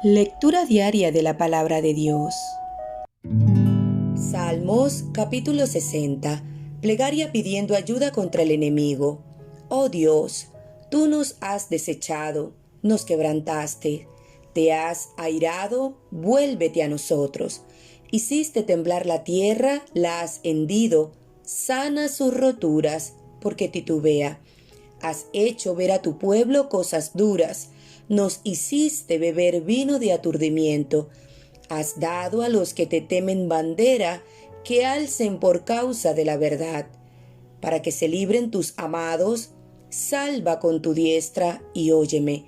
Lectura diaria de la Palabra de Dios. Salmos capítulo 60. Plegaria pidiendo ayuda contra el enemigo. Oh Dios, tú nos has desechado, nos quebrantaste, te has airado, vuélvete a nosotros. Hiciste temblar la tierra, la has hendido, sana sus roturas, porque titubea. Has hecho ver a tu pueblo cosas duras, nos hiciste beber vino de aturdimiento. Has dado a los que te temen bandera, que alcen por causa de la verdad. Para que se libren tus amados, salva con tu diestra y óyeme.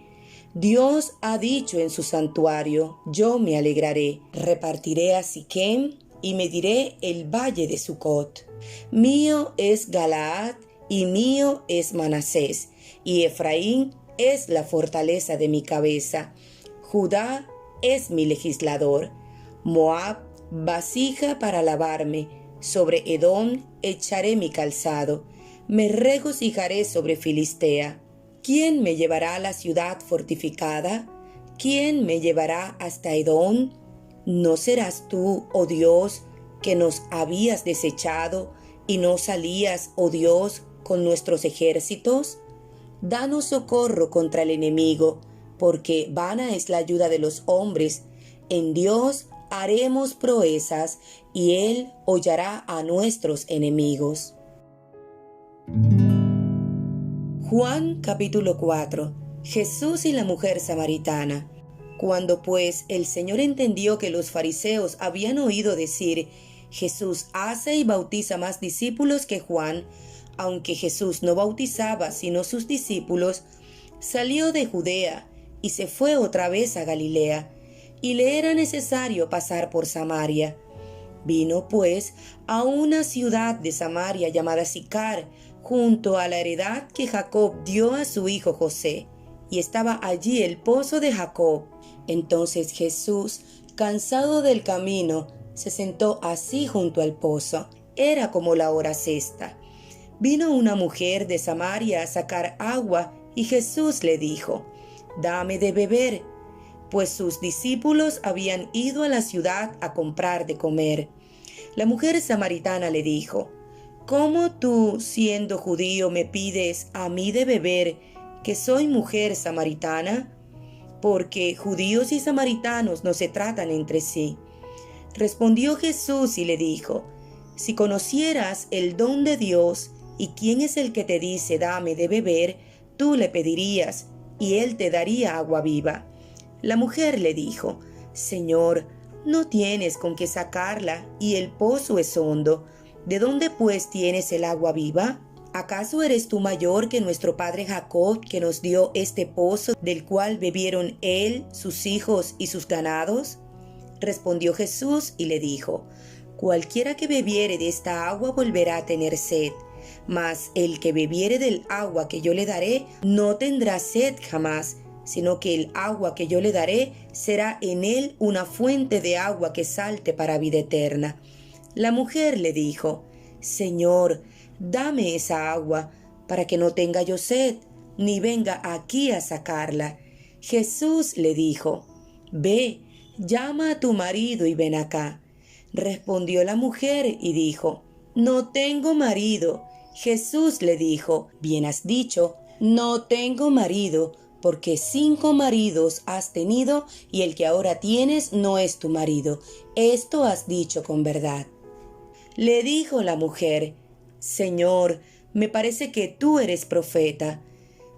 Dios ha dicho en su santuario, yo me alegraré, repartiré a Siquem y mediré el valle de Sucot. Mío es Galaad y mío es Manasés, y Efraín es la fortaleza de mi cabeza. Judá es mi legislador. Moab, vasija para lavarme. Sobre Edom echaré mi calzado. Me regocijaré sobre Filistea. ¿Quién me llevará a la ciudad fortificada? ¿Quién me llevará hasta Edom? ¿No serás tú, oh Dios, que nos habías desechado y no salías, oh Dios, con nuestros ejércitos? Danos socorro contra el enemigo, porque vana es la ayuda de los hombres. En Dios haremos proezas, y Él hollará a nuestros enemigos. Juan capítulo 4. Jesús y la mujer samaritana. Cuando pues el Señor entendió que los fariseos habían oído decir, Jesús hace y bautiza más discípulos que Juan, aunque Jesús no bautizaba sino sus discípulos, salió de Judea y se fue otra vez a Galilea, y le era necesario pasar por Samaria. Vino pues a una ciudad de Samaria llamada Sicar, junto a la heredad que Jacob dio a su hijo José, y estaba allí el pozo de Jacob. Entonces Jesús, cansado del camino, se sentó así junto al pozo. Era como la hora sexta. Vino una mujer de Samaria a sacar agua, y Jesús le dijo, «Dame de beber», pues sus discípulos habían ido a la ciudad a comprar de comer. La mujer samaritana le dijo, «¿Cómo tú, siendo judío, me pides a mí de beber, que soy mujer samaritana? Porque judíos y samaritanos no se tratan entre sí». Respondió Jesús y le dijo, «Si conocieras el don de Dios, y quién es el que te dice, dame de beber, tú le pedirías, y él te daría agua viva». La mujer le dijo, «Señor, no tienes con qué sacarla, y el pozo es hondo. ¿De dónde pues tienes el agua viva? ¿Acaso eres tú mayor que nuestro padre Jacob, que nos dio este pozo, del cual bebieron él, sus hijos y sus ganados?» Respondió Jesús y le dijo, «Cualquiera que bebiere de esta agua volverá a tener sed, mas el que bebiere del agua que yo le daré no tendrá sed jamás, sino que el agua que yo le daré será en él una fuente de agua que salte para vida eterna». La mujer le dijo, «Señor, dame esa agua, para que no tenga yo sed, ni venga aquí a sacarla». Jesús le dijo, «Ve, llama a tu marido y ven acá». Respondió la mujer y dijo, «No tengo marido». Jesús le dijo, «Bien has dicho, no tengo marido, porque 5 maridos has tenido, y el que ahora tienes no es tu marido. Esto has dicho con verdad». Le dijo la mujer, «Señor, me parece que tú eres profeta.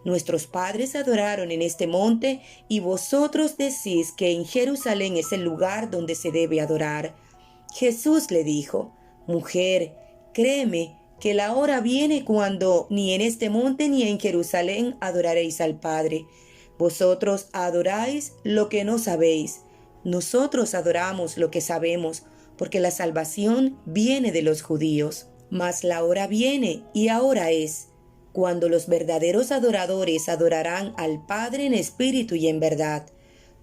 Nuestros padres adoraron en este monte, y vosotros decís que en Jerusalén es el lugar donde se debe adorar». Jesús le dijo, «Mujer, créeme que la hora viene cuando ni en este monte ni en Jerusalén adoraréis al Padre. Vosotros adoráis lo que no sabéis. Nosotros adoramos lo que sabemos, porque la salvación viene de los judíos. Mas la hora viene, y ahora es, cuando los verdaderos adoradores adorarán al Padre en espíritu y en verdad,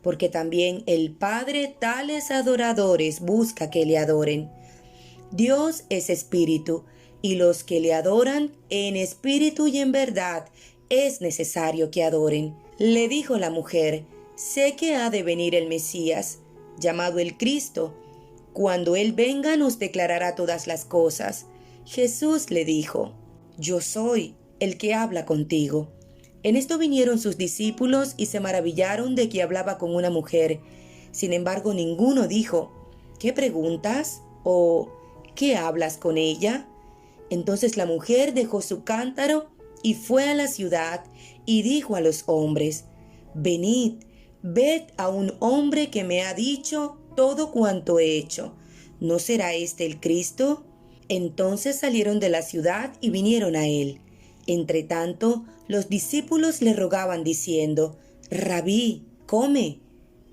porque también el Padre tales adoradores busca que le adoren. Dios es espíritu, y los que le adoran en espíritu y en verdad es necesario que adoren. Le dijo la mujer, sé que ha de venir el Mesías, llamado el Cristo. Cuando Él venga nos declarará todas las cosas. Jesús le dijo: Yo soy el que habla contigo. En esto vinieron sus discípulos y se maravillaron de que hablaba con una mujer. Sin embargo, ninguno dijo: ¿Qué preguntas? ¿O qué hablas con ella? Entonces la mujer dejó su cántaro y fue a la ciudad y dijo a los hombres: Venid, ved a un hombre que me ha dicho todo cuanto he hecho. ¿No será este el Cristo? Entonces salieron de la ciudad y vinieron a él. Entretanto, los discípulos le rogaban diciendo: Rabí, come.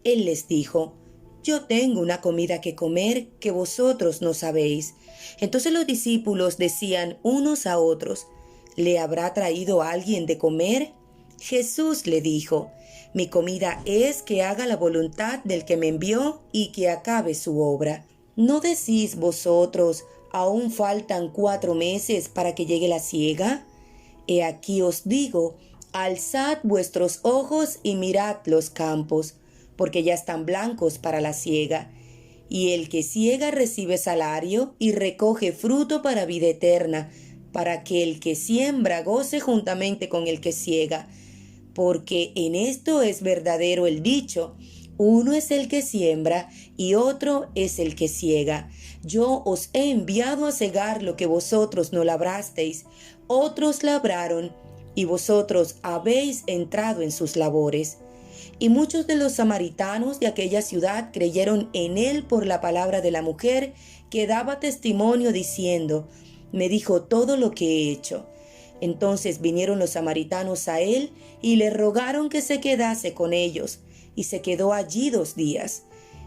Él les dijo: Yo tengo una comida que comer que vosotros no sabéis. Entonces los discípulos decían unos a otros: ¿Le habrá traído alguien de comer? Jesús le dijo: Mi comida es que haga la voluntad del que me envió y que acabe su obra. ¿No decís vosotros: aún faltan 4 meses para que llegue la siega? He aquí os digo: alzad vuestros ojos y mirad los campos, porque ya están blancos para la siega. Y el que siega recibe salario y recoge fruto para vida eterna, para que el que siembra goce juntamente con el que siega. Porque en esto es verdadero el dicho: uno es el que siembra y otro es el que siega. Yo os he enviado a segar lo que vosotros no labrasteis, otros labraron, y vosotros habéis entrado en sus labores. Y muchos de los samaritanos de aquella ciudad creyeron en él por la palabra de la mujer, que daba testimonio diciendo: Me dijo todo lo que he hecho. Entonces vinieron los samaritanos a él y le rogaron que se quedase con ellos, y se quedó allí 2 días.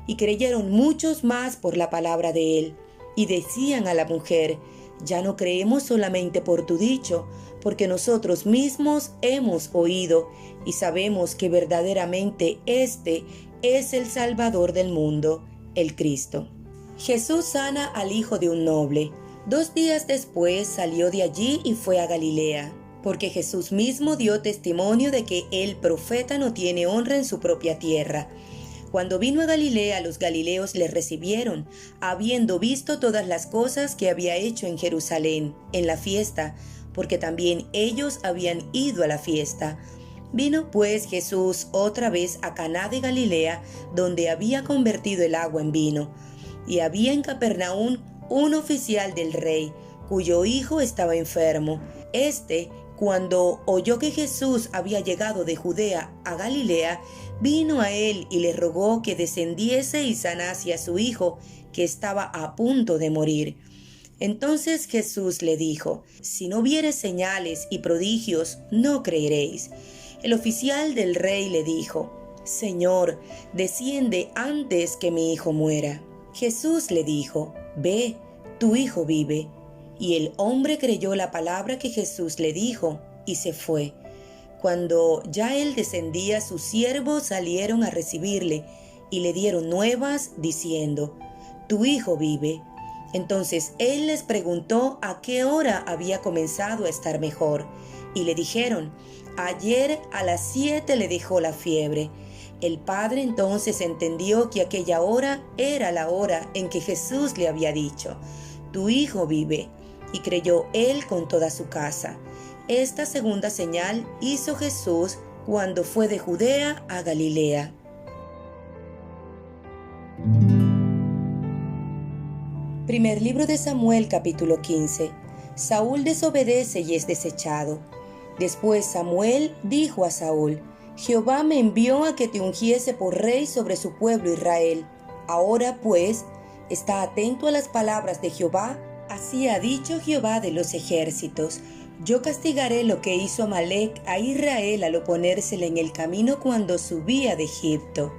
Y creyeron muchos más por la palabra de él, y decían a la mujer: Ya no creemos solamente por tu dicho, porque nosotros mismos hemos oído y sabemos que verdaderamente este es el Salvador del mundo, el Cristo. Jesús sana al hijo de un noble. 2 días después salió de allí y fue a Galilea, porque Jesús mismo dio testimonio de que el profeta no tiene honra en su propia tierra. Cuando vino a Galilea, los galileos le recibieron, habiendo visto todas las cosas que había hecho en Jerusalén, en la fiesta, porque también ellos habían ido a la fiesta. Vino pues Jesús otra vez a Caná de Galilea, donde había convertido el agua en vino. Y había en Capernaum un oficial del rey, cuyo hijo estaba enfermo. Cuando oyó que Jesús había llegado de Judea a Galilea, vino a él y le rogó que descendiese y sanase a su hijo, que estaba a punto de morir. Entonces Jesús le dijo: Si no viereis señales y prodigios, no creeréis. El oficial del rey le dijo: Señor, desciende antes que mi hijo muera. Jesús le dijo: Ve, tu hijo vive. Y el hombre creyó la palabra que Jesús le dijo, y se fue. Cuando ya él descendía, sus siervos salieron a recibirle, y le dieron nuevas, diciendo: Tu hijo vive. Entonces él les preguntó a qué hora había comenzado a estar mejor, y le dijeron: Ayer a las 7 le dejó la fiebre. El padre entonces entendió que aquella hora era la hora en que Jesús le había dicho: Tu hijo vive. Y creyó él con toda su casa. Esta segunda señal hizo Jesús cuando fue de Judea a Galilea. Primer libro de Samuel, capítulo 15. Saúl desobedece y es desechado. Después Samuel dijo a Saúl: Jehová me envió a que te ungiese por rey sobre su pueblo Israel. Ahora pues, está atento a las palabras de Jehová. Así ha dicho Jehová de los ejércitos: Yo castigaré lo que hizo Amalec a Israel al oponérsele en el camino cuando subía de Egipto.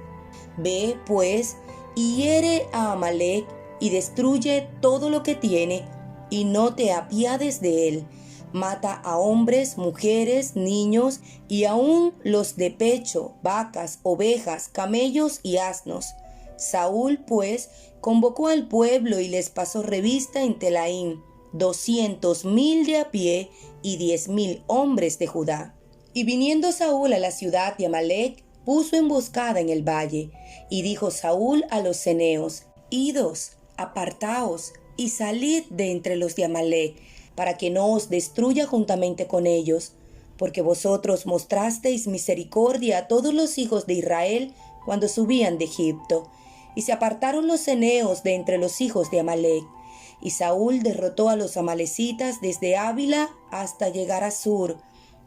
Ve, pues, y hiere a Amalec, y destruye todo lo que tiene, y no te apiades de él. Mata a hombres, mujeres, niños, y aun los de pecho, vacas, ovejas, camellos y asnos. Saúl, pues, convocó al pueblo y les pasó revista en Telaim, 200,000 de a pie y 10,000 hombres de Judá. Y viniendo Saúl a la ciudad de Amalec, puso emboscada en el valle. Y dijo Saúl a los ceneos: Idos, apartaos, y salid de entre los de Amalec, para que no os destruya juntamente con ellos, porque vosotros mostrasteis misericordia a todos los hijos de Israel cuando subían de Egipto. Y se apartaron los ceneos de entre los hijos de Amalec. Y Saúl derrotó a los amalecitas desde Ávila hasta llegar a Sur,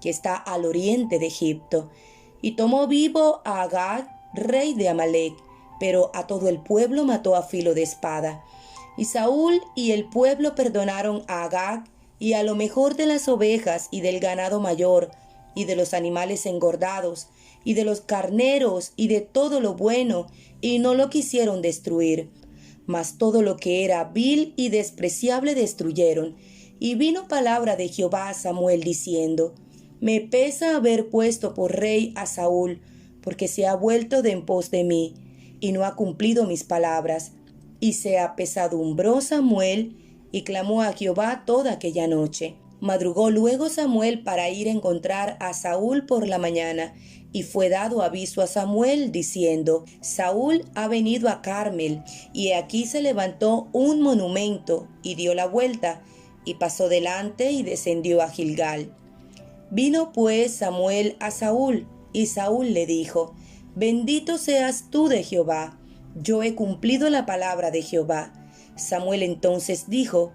que está al oriente de Egipto, y tomó vivo a Agag, rey de Amalec, pero a todo el pueblo mató a filo de espada. Y Saúl y el pueblo perdonaron a Agag y a lo mejor de las ovejas y del ganado mayor, y de los animales engordados, y de los carneros, y de todo lo bueno, y no lo quisieron destruir. Mas todo lo que era vil y despreciable destruyeron. Y vino palabra de Jehová a Samuel diciendo: Me pesa haber puesto por rey a Saúl, porque se ha vuelto de en pos de mí, y no ha cumplido mis palabras. Y se apesadumbró Samuel, y clamó a Jehová toda aquella noche. Madrugó luego Samuel para ir a encontrar a Saúl por la mañana, y fue dado aviso a Samuel, diciendo: Saúl ha venido a Carmel, y aquí se levantó un monumento, y dio la vuelta, y pasó delante y descendió a Gilgal. Vino pues Samuel a Saúl, y Saúl le dijo: Bendito seas tú de Jehová, yo he cumplido la palabra de Jehová. Samuel entonces dijo: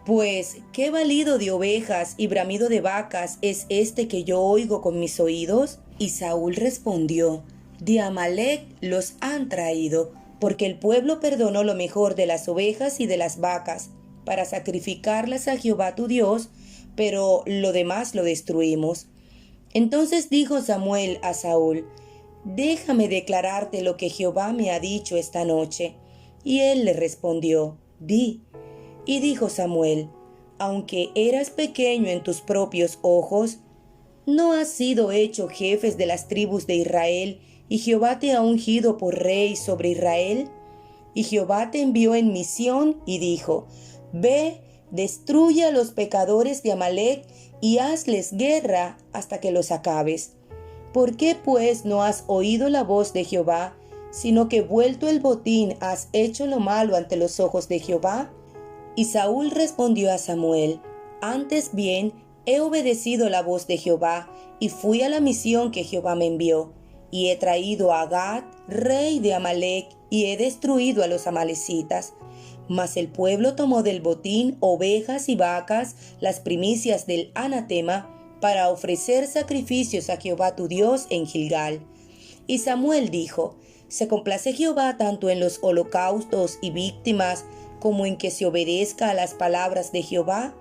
Pues, ¿qué balido de ovejas y bramido de vacas es este que yo oigo con mis oídos? Y Saúl respondió: De Amalec los han traído, porque el pueblo perdonó lo mejor de las ovejas y de las vacas, para sacrificarlas a Jehová tu Dios, pero lo demás lo destruimos. Entonces dijo Samuel a Saúl: Déjame declararte lo que Jehová me ha dicho esta noche. Y él le respondió: Di. Y dijo Samuel: Aunque eras pequeño en tus propios ojos, ¿no has sido hecho jefes de las tribus de Israel, y Jehová te ha ungido por rey sobre Israel? Y Jehová te envió en misión y dijo: Ve, destruye a los pecadores de Amalec y hazles guerra hasta que los acabes. ¿Por qué pues no has oído la voz de Jehová, sino que vuelto el botín has hecho lo malo ante los ojos de Jehová? Y Saúl respondió a Samuel: Antes bien he obedecido la voz de Jehová, y fui a la misión que Jehová me envió, y he traído a Agag, rey de Amalec, y he destruido a los amalecitas. Mas el pueblo tomó del botín ovejas y vacas, las primicias del anatema, para ofrecer sacrificios a Jehová tu Dios en Gilgal. Y Samuel dijo: ¿Se complace Jehová tanto en los holocaustos y víctimas, como en que se obedezca a las palabras de Jehová?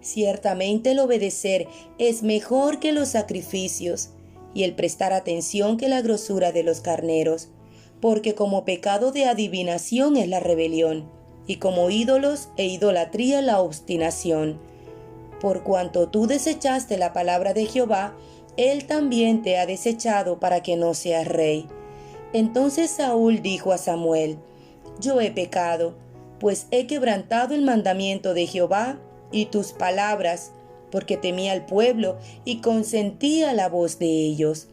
Ciertamente el obedecer es mejor que los sacrificios, y el prestar atención que la grosura de los carneros, porque como pecado de adivinación es la rebelión, y como ídolos e idolatría la obstinación. Por cuanto tú desechaste la palabra de Jehová, él también te ha desechado para que no seas rey. Entonces Saúl dijo a Samuel: Yo he pecado, pues he quebrantado el mandamiento de Jehová y tus palabras, porque temí al pueblo y consentí a la voz de ellos.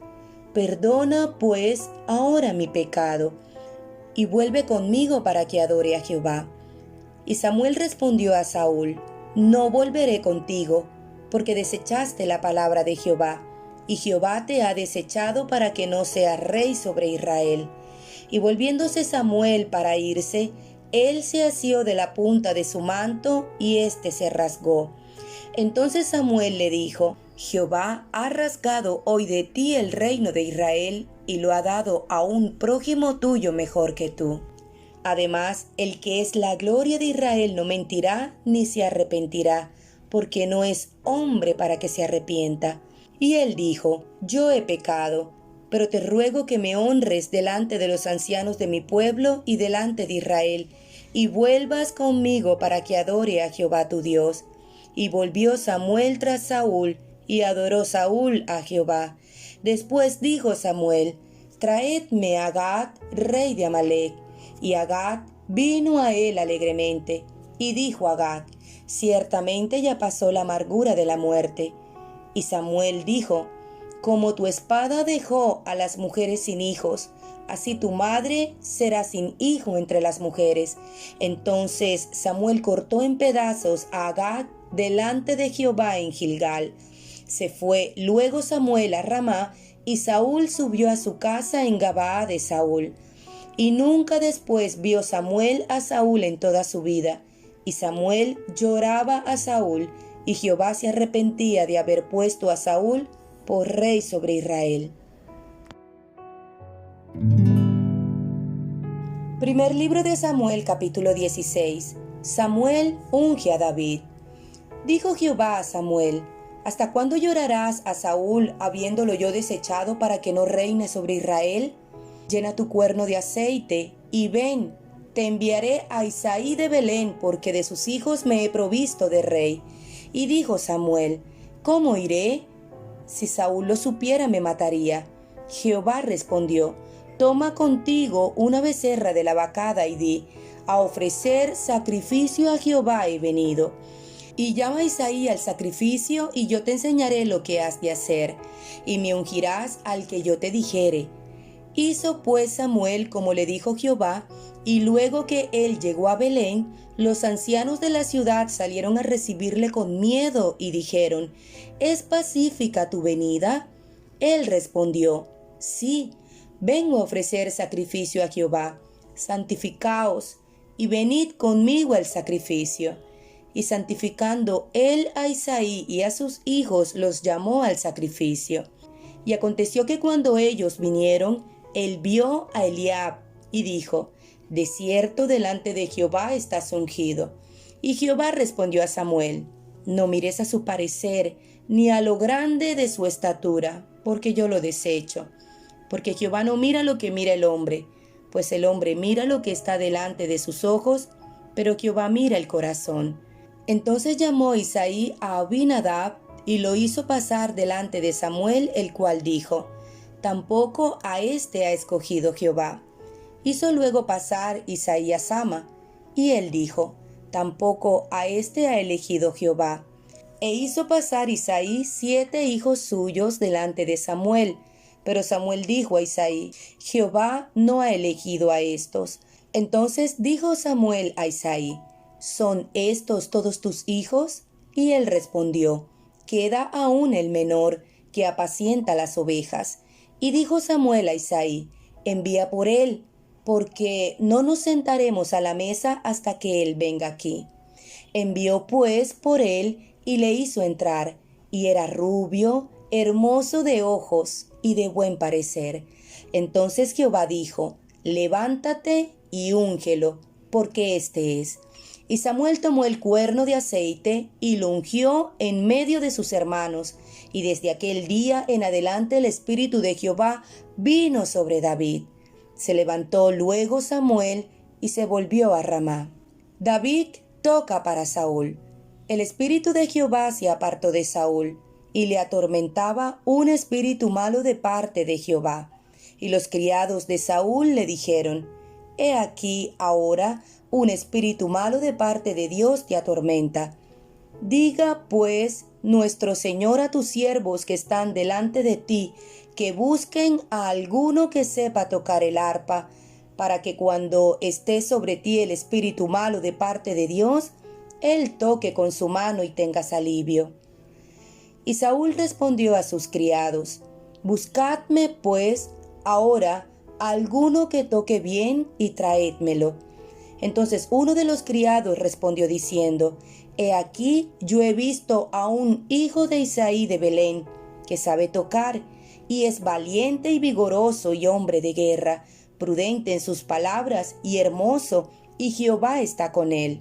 Perdona, pues, ahora mi pecado, y vuelve conmigo para que adore a Jehová. Y Samuel respondió a Saúl: No volveré contigo, porque desechaste la palabra de Jehová, y Jehová te ha desechado para que no seas rey sobre Israel. Y volviéndose Samuel para irse, él se asió de la punta de su manto, y éste se rasgó. Entonces Samuel le dijo: Jehová ha rasgado hoy de ti el reino de Israel, y lo ha dado a un prójimo tuyo mejor que tú. Además, el que es la gloria de Israel no mentirá ni se arrepentirá, porque no es hombre para que se arrepienta. Y él dijo: Yo he pecado, pero te ruego que me honres delante de los ancianos de mi pueblo y delante de Israel, y vuelvas conmigo para que adore a Jehová tu Dios. Y volvió Samuel tras Saúl, y adoró Saúl a Jehová. Después dijo Samuel: Traedme a Agag, rey de Amalec. Y Agag vino a él alegremente. Y dijo Agag: Ciertamente ya pasó la amargura de la muerte. Y Samuel dijo: como tu espada dejó a las mujeres sin hijos, así tu madre será sin hijo entre las mujeres. Entonces Samuel cortó en pedazos a Agag delante de Jehová en Gilgal. Se fue luego Samuel a Ramá, y Saúl subió a su casa en Gabaa de Saúl. Y nunca después vio Samuel a Saúl en toda su vida. Y Samuel lloraba a Saúl, y Jehová se arrepentía de haber puesto a Saúl por rey sobre Israel. Primer libro de Samuel, capítulo 16. Samuel unge a David. Dijo Jehová a Samuel: ¿Hasta cuándo llorarás a Saúl, habiéndolo yo desechado para que no reine sobre Israel? Llena tu cuerno de aceite, y ven, te enviaré a Isaí de Belén, porque de sus hijos me he provisto de rey. Y dijo Samuel: ¿Cómo iré? Si Saúl lo supiera, me mataría. Jehová respondió: Toma contigo una becerra de la vacada y di: a ofrecer sacrificio a Jehová he venido. Y llama a Isaí al sacrificio, y yo te enseñaré lo que has de hacer, y me ungirás al que yo te dijere. Hizo pues Samuel como le dijo Jehová, y luego que él llegó a Belén, los ancianos de la ciudad salieron a recibirle con miedo y dijeron: ¿Es pacífica tu venida? Él respondió: Sí, vengo a ofrecer sacrificio a Jehová. Santificaos y venid conmigo al sacrificio. Y santificando él a Isaí y a sus hijos, los llamó al sacrificio. Y aconteció que cuando ellos vinieron, él vio a Eliab y dijo: De cierto delante de Jehová estás ungido. Y Jehová respondió a Samuel: No mires a su parecer, ni a lo grande de su estatura, porque yo lo desecho. Porque Jehová no mira lo que mira el hombre, pues el hombre mira lo que está delante de sus ojos, pero Jehová mira el corazón. Entonces llamó Isaí a Abinadab y lo hizo pasar delante de Samuel, el cual dijo: Tampoco a éste ha escogido Jehová. Hizo luego pasar Isaí a Sama, y él dijo: Tampoco a éste ha elegido Jehová. E hizo pasar Isaí 7 hijos suyos delante de Samuel. Pero Samuel dijo a Isaí: Jehová no ha elegido a estos. Entonces dijo Samuel a Isaí: ¿Son estos todos tus hijos? Y él respondió: Queda aún el menor, que apacienta las ovejas. Y dijo Samuel a Isaí: Envía por él, porque no nos sentaremos a la mesa hasta que él venga aquí. Envió pues por él y le hizo entrar, y era rubio, hermoso de ojos y de buen parecer. Entonces Jehová dijo: Levántate y úngelo, porque este es. Y Samuel tomó el cuerno de aceite y lo ungió en medio de sus hermanos, y desde aquel día en adelante el Espíritu de Jehová vino sobre David. Se levantó luego Samuel y se volvió a Ramá. David toca para Saúl. El Espíritu de Jehová se apartó de Saúl, y le atormentaba un espíritu malo de parte de Jehová. Y los criados de Saúl le dijeron: He aquí ahora un espíritu malo de parte de Dios te atormenta. Diga pues nuestro Señor a tus siervos que están delante de ti, que busquen a alguno que sepa tocar el arpa, para que cuando esté sobre ti el espíritu malo de parte de Dios, él toque con su mano y tengas alivio. Y Saúl respondió a sus criados: Buscadme pues ahora alguno que toque bien y traédmelo. Entonces uno de los criados respondió diciendo: He aquí yo he visto a un hijo de Isaí de Belén, que sabe tocar, y es valiente y vigoroso y hombre de guerra, prudente en sus palabras y hermoso, y Jehová está con él.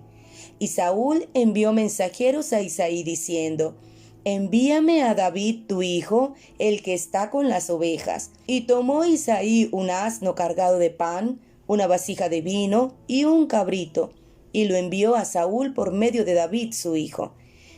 Y Saúl envió mensajeros a Isaí diciendo: Envíame a David tu hijo, el que está con las ovejas. Y tomó Isaí un asno cargado de pan, una vasija de vino y un cabrito, y lo envió a Saúl por medio de David su hijo.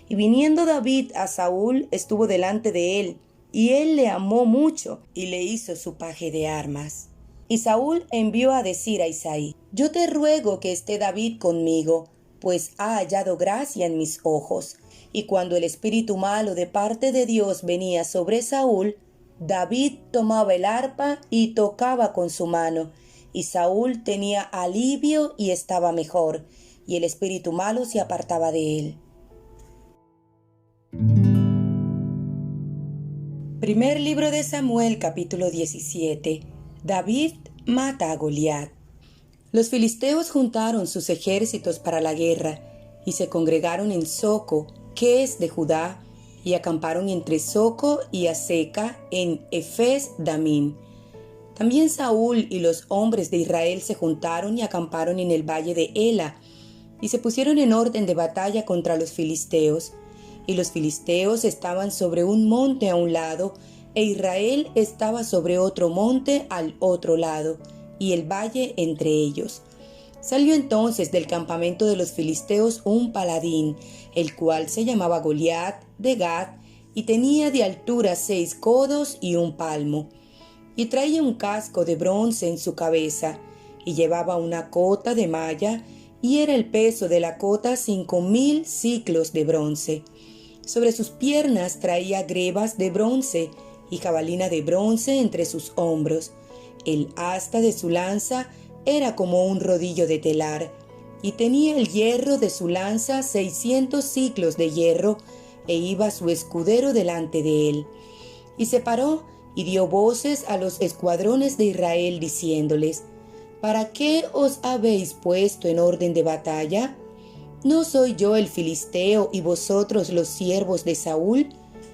Y viniendo David a Saúl, estuvo delante de él, y él le amó mucho, y le hizo su paje de armas. Y Saúl envió a decir a Isaí: Yo te ruego que esté David conmigo, pues ha hallado gracia en mis ojos. Y cuando el espíritu malo de parte de Dios venía sobre Saúl, David tomaba el arpa y tocaba con su mano, y Saúl tenía alivio y estaba mejor, y el espíritu malo se apartaba de él. Primer libro de Samuel, capítulo 17. David mata a Goliat. Los filisteos juntaron sus ejércitos para la guerra y se congregaron en Soco, que es de Judá, y acamparon entre Soco y Aseca en Efes Damim. También Saúl y los hombres de Israel se juntaron y acamparon en el valle de Ela, y se pusieron en orden de batalla contra los filisteos. Y los filisteos estaban sobre un monte a un lado, e Israel estaba sobre otro monte al otro lado, y el valle entre ellos. Salió entonces del campamento de los filisteos un paladín, el cual se llamaba Goliat de Gat, y tenía de altura 6 codos y 1 palmo, y traía un casco de bronce en su cabeza, y llevaba una cota de malla, y era el peso de la cota 5,000 siclos de bronce. Sobre sus piernas traía grebas de bronce, y jabalina de bronce entre sus hombros. El asta de su lanza era como un rodillo de telar, y tenía el hierro de su lanza 600 siclos de hierro, e iba su escudero delante de él. Y se paró y dio voces a los escuadrones de Israel, diciéndoles: ¿Para qué os habéis puesto en orden de batalla? ¿No soy yo el filisteo y vosotros los siervos de Saúl?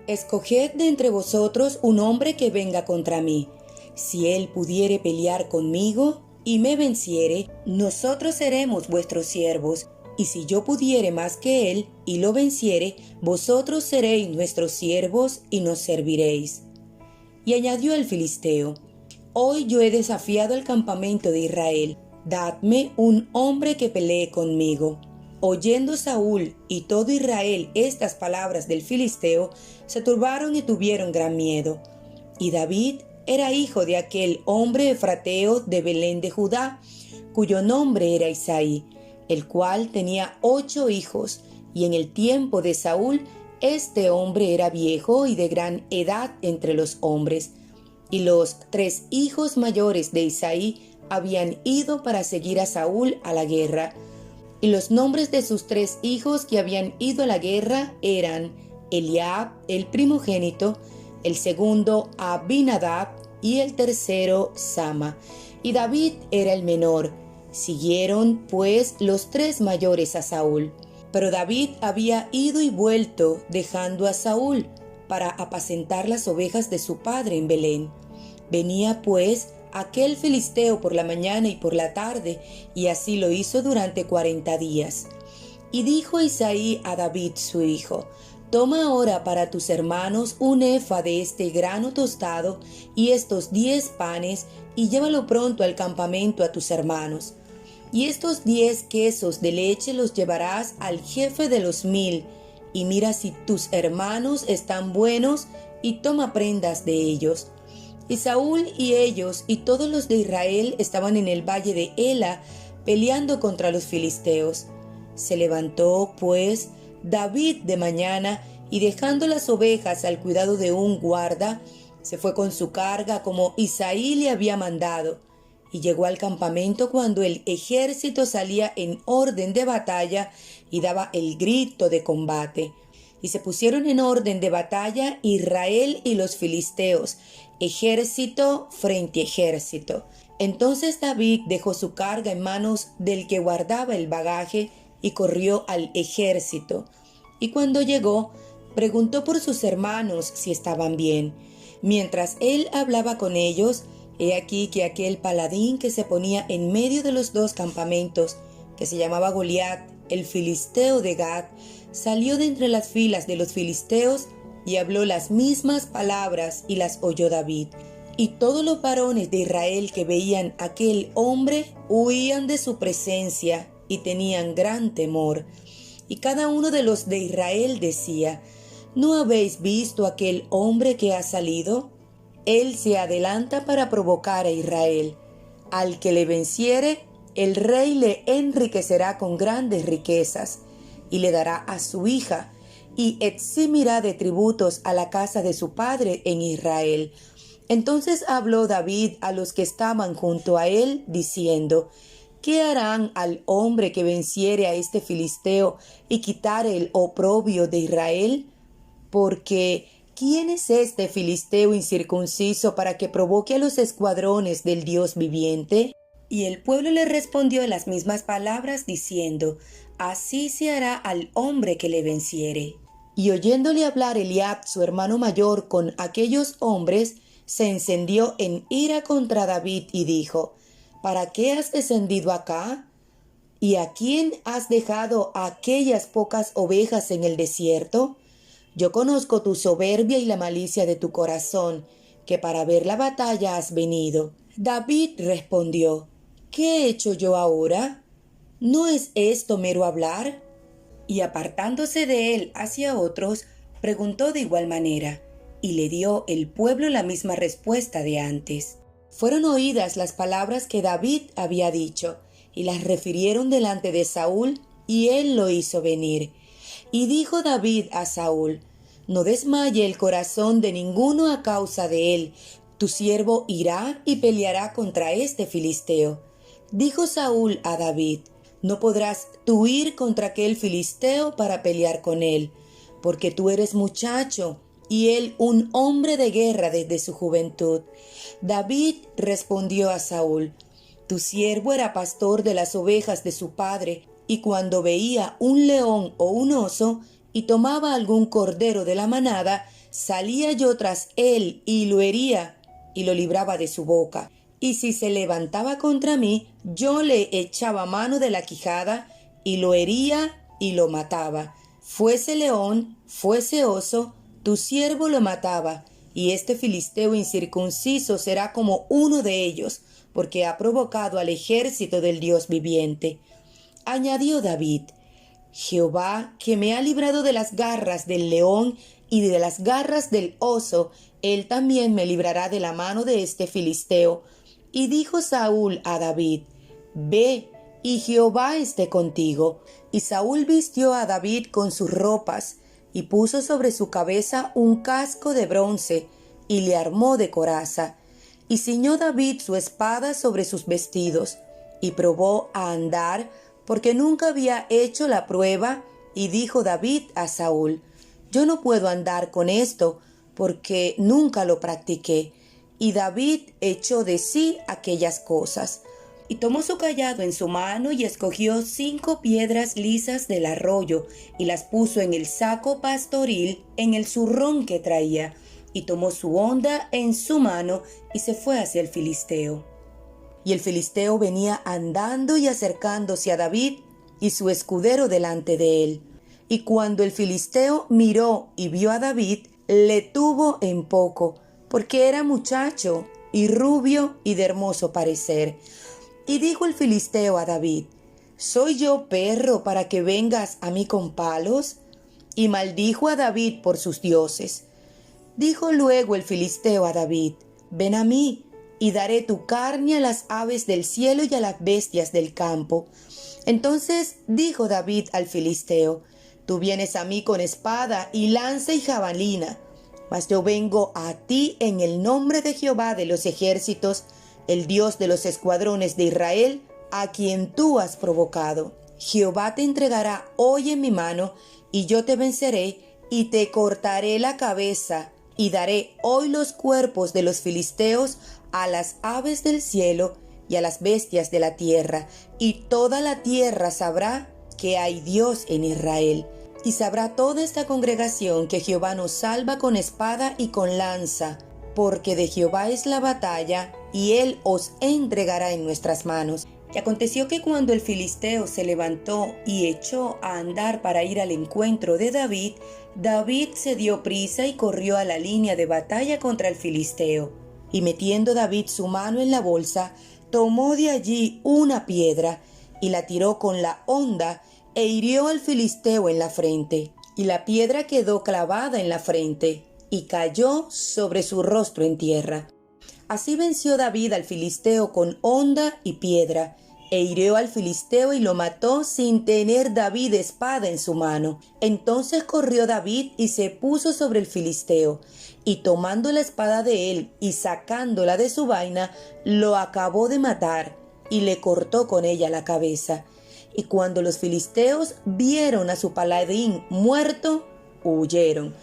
Escoged de entre vosotros un hombre que venga contra mí. Si él pudiere pelear conmigo y me venciere, nosotros seremos vuestros siervos, y si yo pudiere más que él y lo venciere, vosotros seréis nuestros siervos y nos serviréis. Y añadió el filisteo: Hoy yo he desafiado al campamento de Israel, dadme un hombre que pelee conmigo. Oyendo Saúl y todo Israel estas palabras del filisteo, se turbaron y tuvieron gran miedo. Y David era hijo de aquel hombre efrateo de Belén de Judá, cuyo nombre era Isaí, el cual tenía 8 hijos, y en el tiempo de Saúl este hombre era viejo y de gran edad entre los hombres. Y los 3 hijos mayores de Isaí habían ido para seguir a Saúl a la guerra. Y los nombres de sus 3 hijos que habían ido a la guerra eran Eliab, el primogénito, el segundo Abinadab y el tercero Sama. Y David era el menor. Siguieron, pues, los 3 mayores a Saúl. Pero David había ido y vuelto, dejando a Saúl para apacentar las ovejas de su padre en Belén. Venía, pues, aquel filisteo por la mañana y por la tarde, y así lo hizo durante 40 días. Y dijo Isaí a David su hijo: Toma ahora para tus hermanos un efa de este grano tostado y estos 10 panes, y llévalo pronto al campamento a tus hermanos. Y estos 10 quesos de leche los llevarás al jefe de los 1000, y mira si tus hermanos están buenos, y toma prendas de ellos. Y Saúl y ellos y todos los de Israel estaban en el valle de Ela peleando contra los filisteos. Se levantó, pues, David de mañana, y dejando las ovejas al cuidado de un guarda, se fue con su carga como Isaí le había mandado, y llegó al campamento cuando el ejército salía en orden de batalla y daba el grito de combate. Y se pusieron en orden de batalla Israel y los filisteos, ejército frente a ejército. Entonces David dejó su carga en manos del que guardaba el bagaje y corrió al ejército. Y cuando llegó, preguntó por sus hermanos si estaban bien. Mientras él hablaba con ellos, he aquí que aquel paladín que se ponía en medio de los 2 campamentos, que se llamaba Goliat, el filisteo de Gat, salió de entre las filas de los filisteos y habló las mismas palabras, y las oyó David. Y todos los varones de Israel que veían a aquel hombre huían de su presencia y tenían gran temor. Y cada uno de los de Israel decía: ¿No habéis visto aquel hombre que ha salido? Él se adelanta para provocar a Israel. Al que le venciere, el rey le enriquecerá con grandes riquezas, y le dará a su hija, y eximirá de tributos a la casa de su padre en Israel. Entonces habló David a los que estaban junto a él, diciendo: ¿Qué harán al hombre que venciere a este filisteo y quitare el oprobio de Israel? Porque ¿quién es este filisteo incircunciso para que provoque a los escuadrones del Dios viviente? Y el pueblo le respondió en las mismas palabras, diciendo: Así se hará al hombre que le venciere. Y oyéndole hablar Eliab, su hermano mayor, con aquellos hombres, se encendió en ira contra David y dijo: ¿Para qué has descendido acá? ¿Y a quién has dejado aquellas pocas ovejas en el desierto? Yo conozco tu soberbia y la malicia de tu corazón, que para ver la batalla has venido. David respondió: ¿Qué he hecho yo ahora? ¿No es esto mero hablar? Y apartándose de él hacia otros, preguntó de igual manera, y le dio el pueblo la misma respuesta de antes. Fueron oídas las palabras que David había dicho, y las refirieron delante de Saúl, y él lo hizo venir. Y dijo David a Saúl: No desmaye el corazón de ninguno a causa de él. Tu siervo irá y peleará contra este filisteo. Dijo Saúl a David: No podrás tú ir contra aquel filisteo para pelear con él, porque tú eres muchacho, y él un hombre de guerra desde su juventud. David respondió a Saúl: Tu siervo era pastor de las ovejas de su padre, y cuando veía un león o un oso, y tomaba algún cordero de la manada, salía yo tras él y lo hería, y lo libraba de su boca. Y si se levantaba contra mí, yo le echaba mano de la quijada, y lo hería y lo mataba. Fuese león, fuese oso, tu siervo lo mataba, y este filisteo incircunciso será como uno de ellos, porque ha provocado al ejército del Dios viviente. Añadió David: Jehová, que me ha librado de las garras del león y de las garras del oso, él también me librará de la mano de este filisteo. Y dijo Saúl a David: Ve, y Jehová esté contigo. Y Saúl vistió a David con sus ropas, y puso sobre su cabeza un casco de bronce, y le armó de coraza. Y ciñó David su espada sobre sus vestidos, y probó a andar, porque nunca había hecho la prueba. Y dijo David a Saúl: Yo no puedo andar con esto, porque nunca lo practiqué. Y David echó de sí aquellas cosas. Y tomó su cayado en su mano y escogió 5 piedras lisas del arroyo, y las puso en el saco pastoril, en el zurrón que traía, y tomó su honda en su mano, y se fue hacia el filisteo. Y el filisteo venía andando y acercándose a David, y su escudero delante de él. Y cuando el filisteo miró y vio a David, le tuvo en poco, porque era muchacho, y rubio, y de hermoso parecer. Y dijo el filisteo a David: ¿Soy yo perro para que vengas a mí con palos? Y maldijo a David por sus dioses. Dijo luego el filisteo a David: Ven a mí, y daré tu carne a las aves del cielo y a las bestias del campo. Entonces dijo David al filisteo: Tú vienes a mí con espada y lanza y jabalina, mas yo vengo a ti en el nombre de Jehová de los ejércitos, el Dios de los escuadrones de Israel, a quien tú has provocado. Jehová te entregará hoy en mi mano, y yo te venceré, y te cortaré la cabeza, y daré hoy los cuerpos de los filisteos a las aves del cielo y a las bestias de la tierra, y toda la tierra sabrá que hay Dios en Israel. Y sabrá toda esta congregación que Jehová nos salva con espada y con lanza, porque de Jehová es la batalla, y él os entregará en nuestras manos. Y aconteció que cuando el filisteo se levantó y echó a andar para ir al encuentro de David, David se dio prisa y corrió a la línea de batalla contra el filisteo. Y metiendo David su mano en la bolsa, tomó de allí una piedra, y la tiró con la honda, e hirió al filisteo en la frente. Y la piedra quedó clavada en la frente, y cayó sobre su rostro en tierra. Así venció David al filisteo con honda y piedra, e hirió al filisteo y lo mató sin tener David espada en su mano. Entonces corrió David y se puso sobre el filisteo, y tomando la espada de él y sacándola de su vaina, lo acabó de matar y le cortó con ella la cabeza. Y cuando los filisteos vieron a su paladín muerto, huyeron.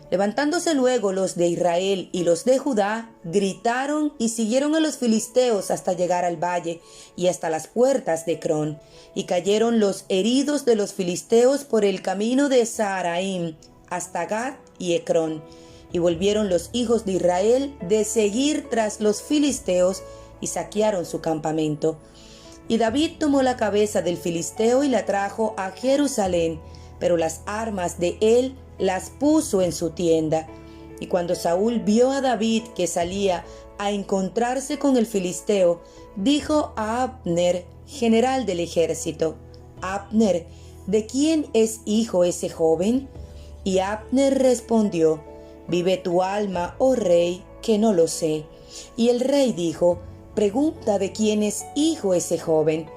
Levantándose luego los de Israel y los de Judá, gritaron y siguieron a los filisteos hasta llegar al valle y hasta las puertas de Ecrón. Y cayeron los heridos de los filisteos por el camino de Saharaim hasta Gat y Ecrón. Y volvieron los hijos de Israel de seguir tras los filisteos y saquearon su campamento. Y David tomó la cabeza del filisteo y la trajo a Jerusalén, pero las armas de él las puso en su tienda. Y cuando Saúl vio a David que salía a encontrarse con el filisteo, dijo a Abner, general del ejército: Abner, ¿de quién es hijo ese joven? Y Abner respondió: vive tu alma, oh rey, que no lo sé. Y el rey dijo: pregunta de quién es hijo ese joven.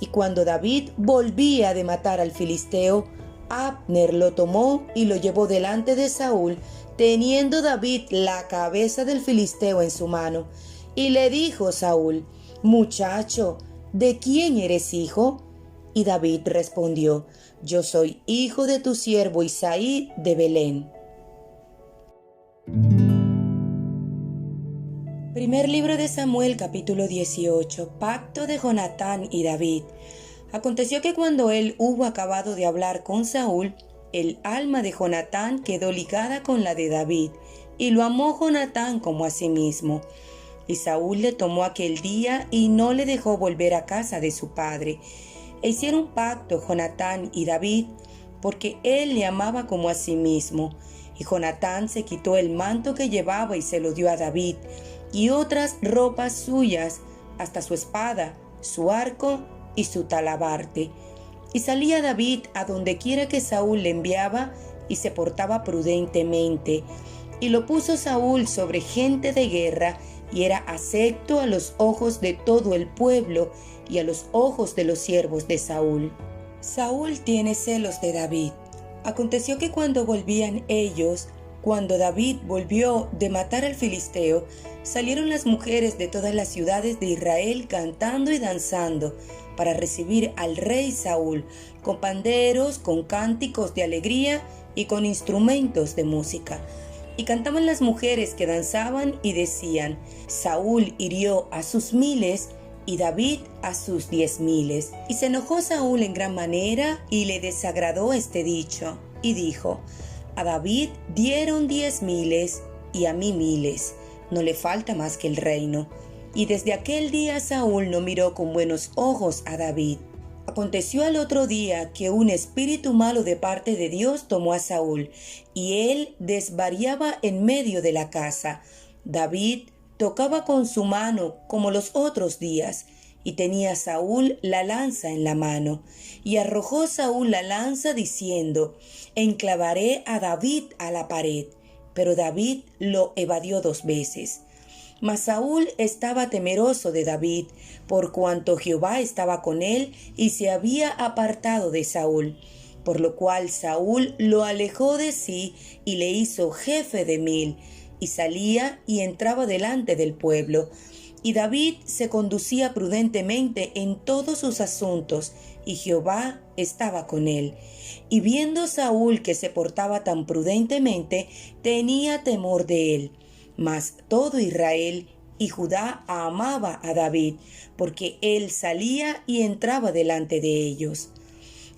Y cuando David volvía de matar al filisteo, Abner lo tomó y lo llevó delante de Saúl, teniendo David la cabeza del filisteo en su mano. Y le dijo Saúl: muchacho, ¿de quién eres hijo? Y David respondió: yo soy hijo de tu siervo Isaí de Belén. Primer libro de Samuel, capítulo 18. Pacto de Jonatán y David. Aconteció que cuando él hubo acabado de hablar con Saúl, el alma de Jonatán quedó ligada con la de David, y lo amó Jonatán como a sí mismo. Y Saúl le tomó aquel día y no le dejó volver a casa de su padre. E hicieron pacto Jonatán y David, porque él le amaba como a sí mismo. Y Jonatán se quitó el manto que llevaba y se lo dio a David, y otras ropas suyas, hasta su espada, su arco y su talabarte. Y salía David a donde quiera que Saúl le enviaba, y se portaba prudentemente. Y lo puso Saúl sobre gente de guerra, y era acepto a los ojos de todo el pueblo y a los ojos de los siervos de Saúl. Saúl tiene celos de David. Aconteció que cuando volvían ellos, cuando David volvió de matar al filisteo, salieron las mujeres de todas las ciudades de Israel cantando y danzando para recibir al rey Saúl, con panderos, con cánticos de alegría y con instrumentos de música. Y cantaban las mujeres que danzaban y decían: Saúl hirió a sus 1000 y David a sus 10,000. Y se enojó Saúl en gran manera y le desagradó este dicho, y dijo: a David dieron 10,000 y a mí 1000, no le falta más que el reino. Y desde aquel día Saúl no miró con buenos ojos a David. Aconteció al otro día que un espíritu malo de parte de Dios tomó a Saúl, y él desvariaba en medio de la casa. David tocaba con su mano como los otros días, y tenía Saúl la lanza en la mano. Y arrojó Saúl la lanza diciendo: enclavaré a David a la pared. Pero David lo evadió 2 veces. Mas Saúl estaba temeroso de David, por cuanto Jehová estaba con él y se había apartado de Saúl. Por lo cual Saúl lo alejó de sí y le hizo jefe de 1000, y salía y entraba delante del pueblo. Y David se conducía prudentemente en todos sus asuntos, y Jehová estaba con él. Y viendo Saúl que se portaba tan prudentemente, tenía temor de él. Mas todo Israel y Judá amaba a David, porque él salía y entraba delante de ellos.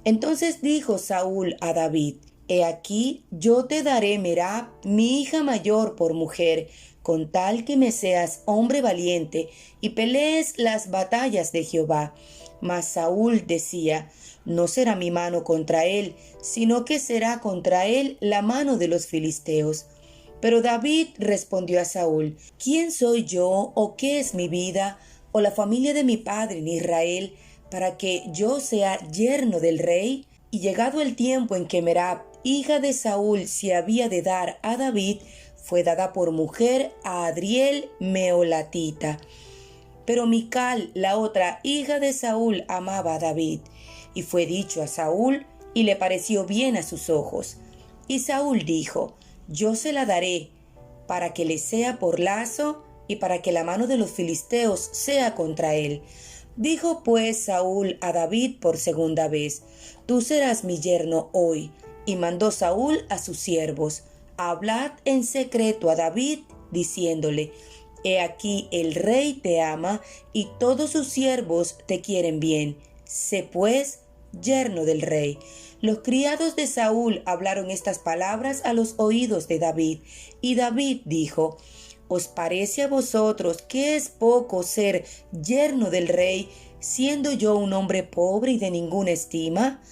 Entonces dijo Saúl a David: he aquí, yo te daré Merab, mi hija mayor, por mujer, con tal que me seas hombre valiente y pelees las batallas de Jehová. Mas Saúl decía: no será mi mano contra él, sino que será contra él la mano de los filisteos. Pero David respondió a Saúl: ¿quién soy yo, o qué es mi vida, o la familia de mi padre en Israel, para que yo sea yerno del rey? Y llegado el tiempo en que Merab, hija de Saúl, se había de dar a David, fue dada por mujer a Adriel Meolatita. Pero Mical, la otra hija de Saúl, amaba a David. Y fue dicho a Saúl, y le pareció bien a sus ojos. Y Saúl dijo: yo se la daré, para que le sea por lazo, y para que la mano de los filisteos sea contra él. Dijo pues Saúl a David por segunda vez: tú serás mi yerno hoy. Y mandó Saúl a sus siervos: hablad en secreto a David, diciéndole: he aquí el rey te ama, y todos sus siervos te quieren bien. Sé pues yerno del rey. Los criados de Saúl hablaron estas palabras a los oídos de David, y David dijo: ¿os parece a vosotros que es poco ser yerno del rey, siendo yo un hombre pobre y de ninguna estima?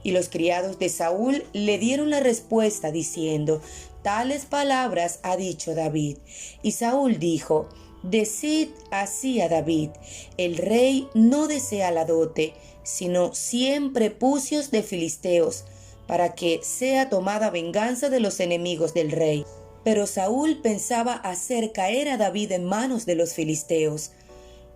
Y los criados de Saúl le dieron la respuesta diciendo: tales palabras ha dicho David. Y Saúl dijo: decid así a David: el rey no desea la dote, sino 100 prepucios de filisteos, para que sea tomada venganza de los enemigos del rey. Pero Saúl pensaba hacer caer a David en manos de los filisteos.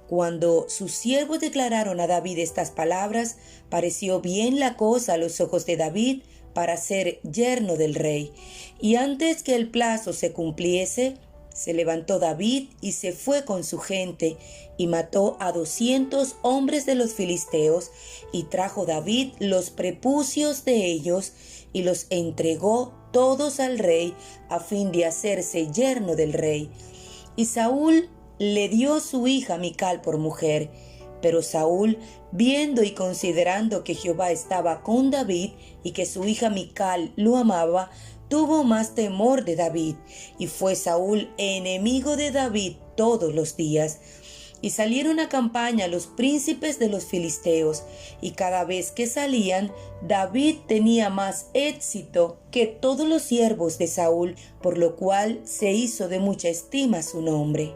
Cuando sus siervos declararon a David estas palabras, pareció bien la cosa a los ojos de David para ser yerno del rey. Y antes que el plazo se cumpliese, se levantó David y se fue con su gente, y mató a 200 hombres de los filisteos, y trajo David los prepucios de ellos, y los entregó todos al rey, a fin de hacerse yerno del rey. Y Saúl le dio su hija Mical por mujer. Pero Saúl, viendo y considerando que Jehová estaba con David, y que su hija Mical lo amaba, tuvo más temor de David, y fue Saúl enemigo de David todos los días. Y salieron a campaña los príncipes de los filisteos, y cada vez que salían, David tenía más éxito que todos los siervos de Saúl, por lo cual se hizo de mucha estima su nombre.